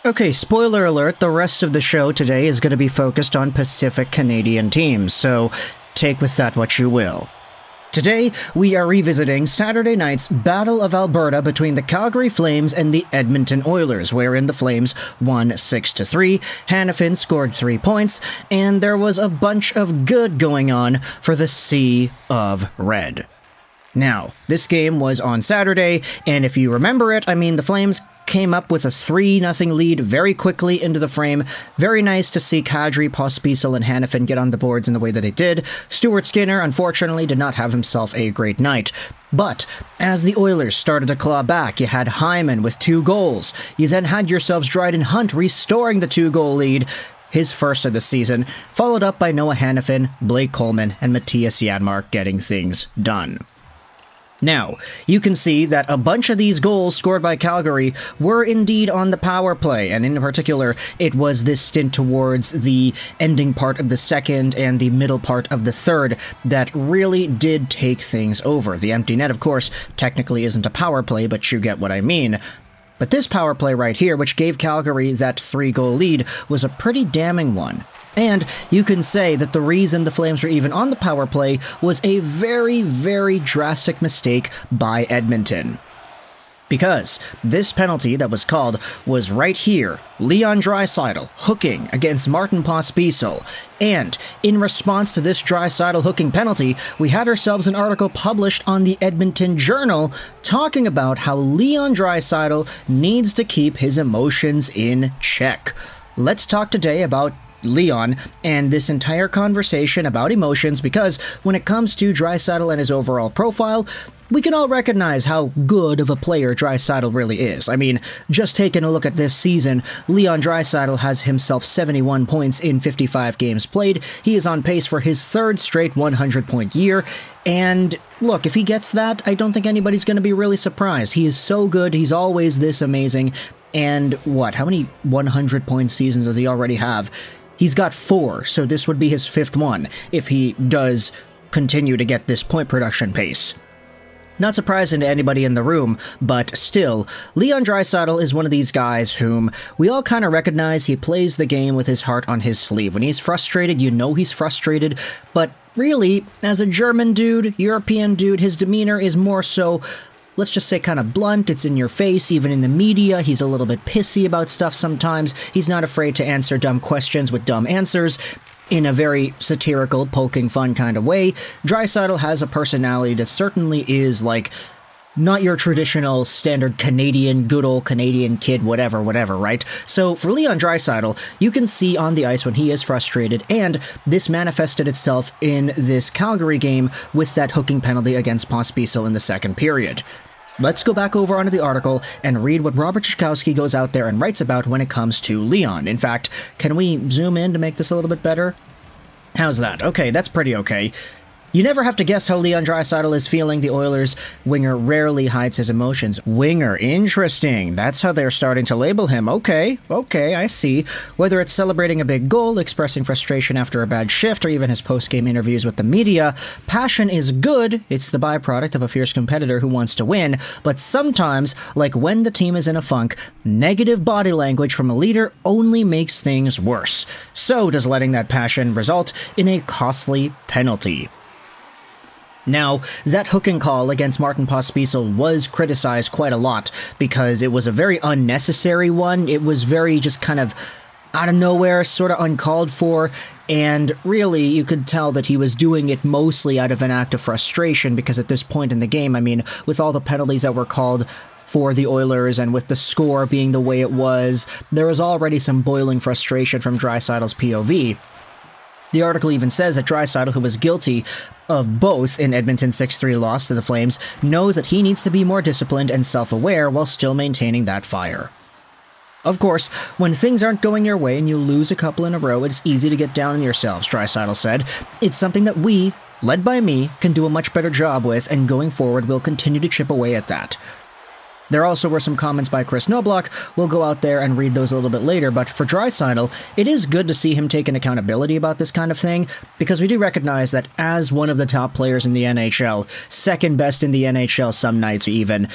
Okay, spoiler alert, the rest of the show today is going to be focused on Pacific Canadian teams, so take with that what you will. Today, we are revisiting Saturday night's Battle of Alberta between the Calgary Flames and the Edmonton Oilers, wherein the Flames won 6-3, Hanifin scored 3 points, and there was a bunch of good going on for the Sea of Red. Now, this game was on Saturday, and if you remember it, the Flames came up with a 3-0 lead very quickly into the frame. Very nice to see Kadri, Pospisil, and Hanifin get on the boards in the way that they did. Stuart Skinner, unfortunately, did not have himself a great night. But as the Oilers started to claw back, you had Hyman with 2 goals. You then had yourselves Dryden Hunt restoring the 2-goal lead, his first of the season, followed up by Noah Hanifin, Blake Coleman, and Matthias Janmark getting things done. Now, you can see that a bunch of these goals scored by Calgary were indeed on the power play, and in particular, it was this stint towards the ending part of the second and the middle part of the third that really did take things over. The empty net, of course, technically isn't a power play, but you get what I mean. But this power play right here, which gave Calgary that 3-goal lead, was a pretty damning one. And you can say that the reason the Flames were even on the power play was a very, very drastic mistake by Edmonton. Because this penalty that was called was right here, Leon Draisaitl hooking against Martin Pospisil. And in response to this Draisaitl hooking penalty, we had ourselves an article published on the Edmonton Journal talking about how Leon Draisaitl needs to keep his emotions in check. Let's talk today about Leon and this entire conversation about emotions, because when it comes to Draisaitl and his overall profile, we can all recognize how good of a player Draisaitl really is. Just taking a look at this season, Leon Draisaitl has himself 71 points in 55 games played. He is on pace for his 3rd straight 100-point year. And look, if he gets that, I don't think anybody's going to be really surprised. He is so good. He's always this amazing. And how many 100-point seasons does he already have? He's got 4, so this would be his 5th one if he does continue to get this point production pace. Not surprising to anybody in the room, but still, Leon Draisaitl is one of these guys whom we all kind of recognize. He plays the game with his heart on his sleeve. When he's frustrated, you know he's frustrated, but really, as a German dude, European dude, his demeanor is more so, let's just say, kind of blunt. It's in your face. Even in the media, he's a little bit pissy about stuff sometimes. He's not afraid to answer dumb questions with dumb answers in a very satirical, poking fun kind of way. Draisaitl has a personality that certainly is, not your traditional standard Canadian, good old Canadian kid, whatever, right? So for Leon Draisaitl, you can see on the ice when he is frustrated, and this manifested itself in this Calgary game with that hooking penalty against Pospisil in the second period. Let's go back over onto the article and read what Robert Czkowski goes out there and writes about when it comes to Leon. In fact, can we zoom in to make this a little bit better? How's that? Okay, that's pretty okay. You never have to guess how Leon Draisaitl is feeling. The Oilers winger rarely hides his emotions. Winger, interesting. That's how they're starting to label him. Okay, I see. Whether it's celebrating a big goal, expressing frustration after a bad shift, or even his post-game interviews with the media, passion is good. It's the byproduct of a fierce competitor who wants to win. But sometimes, like when the team is in a funk, negative body language from a leader only makes things worse. So does letting that passion result in a costly penalty. Now, that hooking call against Martin Pospisil was criticized quite a lot because it was a very unnecessary one. It was very just kind of out of nowhere, sort of uncalled for, and really you could tell that he was doing it mostly out of an act of frustration because at this point in the game, with all the penalties that were called for the Oilers and with the score being the way it was, there was already some boiling frustration from Draisaitl's POV. The article even says that Draisaitl, who was guilty of both in Edmonton's 6-3 loss to the Flames, knows that he needs to be more disciplined and self-aware while still maintaining that fire. Of course, when things aren't going your way and you lose a couple in a row, it's easy to get down on yourselves, Draisaitl said. It's something that we, led by me, can do a much better job with, and going forward we'll continue to chip away at that. There also were some comments by Chris Knobloch. We'll go out there and read those a little bit later, but for Draisaitl, it is good to see him take an accountability about this kind of thing, because we do recognize that as one of the top players in the NHL, second best in the NHL some nights even,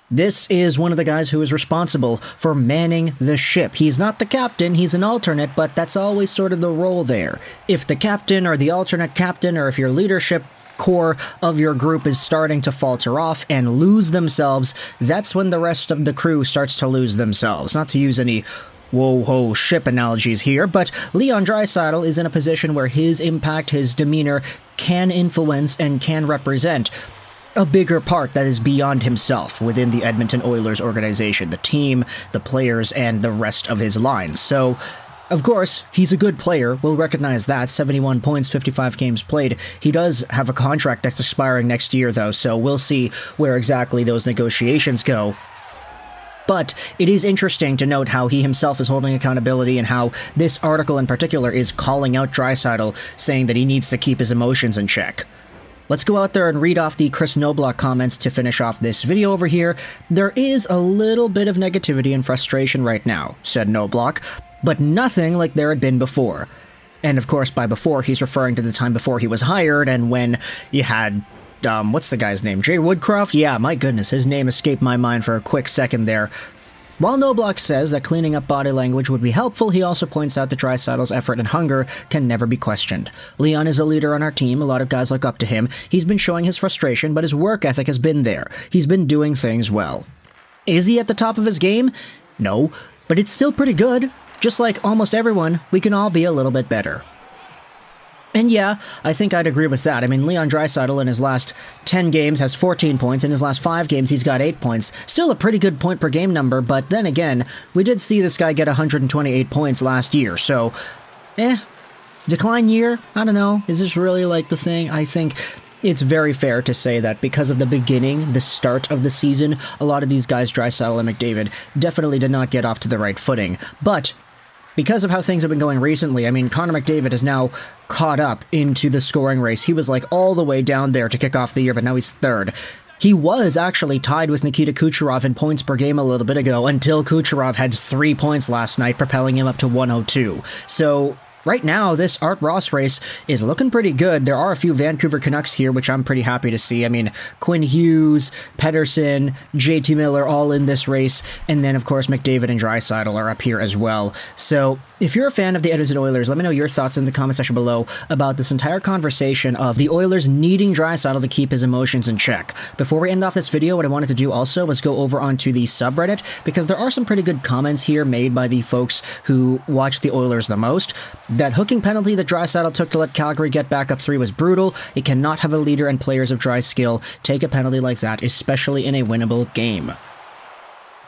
This is one of the guys who is responsible for manning the ship. He's not the captain, he's an alternate, but that's always sort of the role there. If the captain or the alternate captain, or if your leadership core of your group is starting to falter off and lose themselves, that's when the rest of the crew starts to lose themselves. Not to use any whoa-ho ship analogies here, but Leon Draisaitl is in a position where his impact, his demeanor, can influence and can represent a bigger part that is beyond himself within the Edmonton Oilers organization, the team, the players, and the rest of his line. So, of course, he's a good player. We'll recognize that. 71 points, 55 games played. He does have a contract that's expiring next year, though, so we'll see where exactly those negotiations go. But it is interesting to note how he himself is holding accountability and how this article in particular is calling out Draisaitl, saying that he needs to keep his emotions in check. Let's go out there and read off the Chris Noblock comments to finish off this video over here. There is a little bit of negativity and frustration right now, said Noblock, but nothing like there had been before. And of course, by before, he's referring to the time before he was hired and when you had, what's the guy's name? Jay Woodcroft? Yeah, my goodness, his name escaped my mind for a quick second there. While Noblock says that cleaning up body language would be helpful, he also points out that Draisaitl's effort and hunger can never be questioned. Leon is a leader on our team, a lot of guys look up to him. He's been showing his frustration, but his work ethic has been there. He's been doing things well. Is he at the top of his game? No, but it's still pretty good. Just like almost everyone, we can all be a little bit better. And yeah, I think I'd agree with that. I mean, Leon Draisaitl in his last 10 games has 14 points. In his last 5 games, he's got 8 points. Still a pretty good point per game number, but then again, we did see this guy get 128 points last year, so, decline year? I don't know. Is this really like the thing? I think it's very fair to say that because of the beginning, the start of the season, a lot of these guys, Draisaitl and McDavid, definitely did not get off to the right footing. But because of how things have been going recently, I mean, Connor McDavid is now caught up into the scoring race. He was like all the way down there to kick off the year, but now he's third. He was actually tied with Nikita Kucherov in points per game a little bit ago until Kucherov had 3 points last night, propelling him up to 102. So right now, this Art Ross race is looking pretty good. There are a few Vancouver Canucks here, which I'm pretty happy to see. I mean, Quinn Hughes, Pettersson, JT Miller all in this race, and then, of course, McDavid and Draisaitl are up here as well. So if you're a fan of the Edmonton Oilers, let me know your thoughts in the comment section below about this entire conversation of the Oilers needing Draisaitl to keep his emotions in check. Before we end off this video, what I wanted to do also was go over onto the subreddit, because there are some pretty good comments here made by the folks who watch the Oilers the most. That hooking penalty that Draisaitl took to let Calgary get back up 3 was brutal. It cannot have a leader and players of Dry skill take a penalty like that, especially in a winnable game.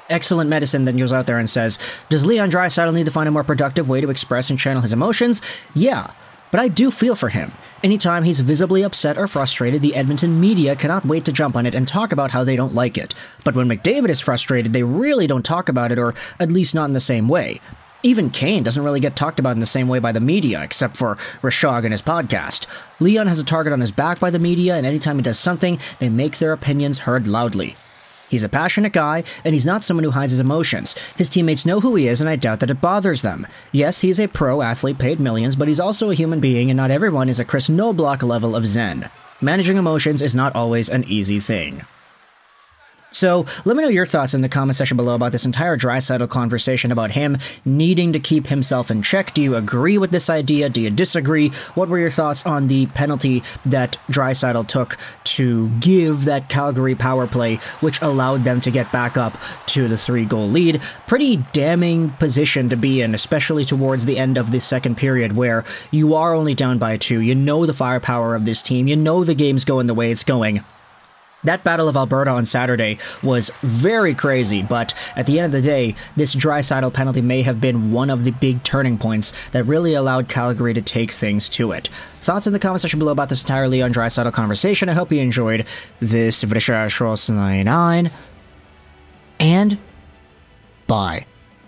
Excellent Medicine then goes out there and says, does Leon Draisaitl need to find a more productive way to express and channel his emotions? Yeah, but I do feel for him. Anytime he's visibly upset or frustrated, the Edmonton media cannot wait to jump on it and talk about how they don't like it. But when McDavid is frustrated, they really don't talk about it, or at least not in the same way. Even Kane doesn't really get talked about in the same way by the media, except for Rashog and his podcast. Leon has a target on his back by the media, and anytime he does something, they make their opinions heard loudly. He's a passionate guy, and he's not someone who hides his emotions. His teammates know who he is, and I doubt that it bothers them. Yes, he's a pro athlete paid millions, but he's also a human being, and not everyone is a Chris Noblock level of zen. Managing emotions is not always an easy thing. So, let me know your thoughts in the comment section below about this entire Draisaitl conversation about him needing to keep himself in check. Do you agree with this idea? Do you disagree? What were your thoughts on the penalty that Draisaitl took to give that Calgary power play, which allowed them to get back up to the 3-goal lead? Pretty damning position to be in, especially towards the end of the second period where you are only down by 2. You know the firepower of this team. You know the game's going the way it's going. That Battle of Alberta on Saturday was very crazy, but at the end of the day, this Draisaitl penalty may have been one of the big turning points that really allowed Calgary to take things to it. Thoughts in the comment section below about this entire Leon Draisaitl conversation. I hope you enjoyed this video, and bye.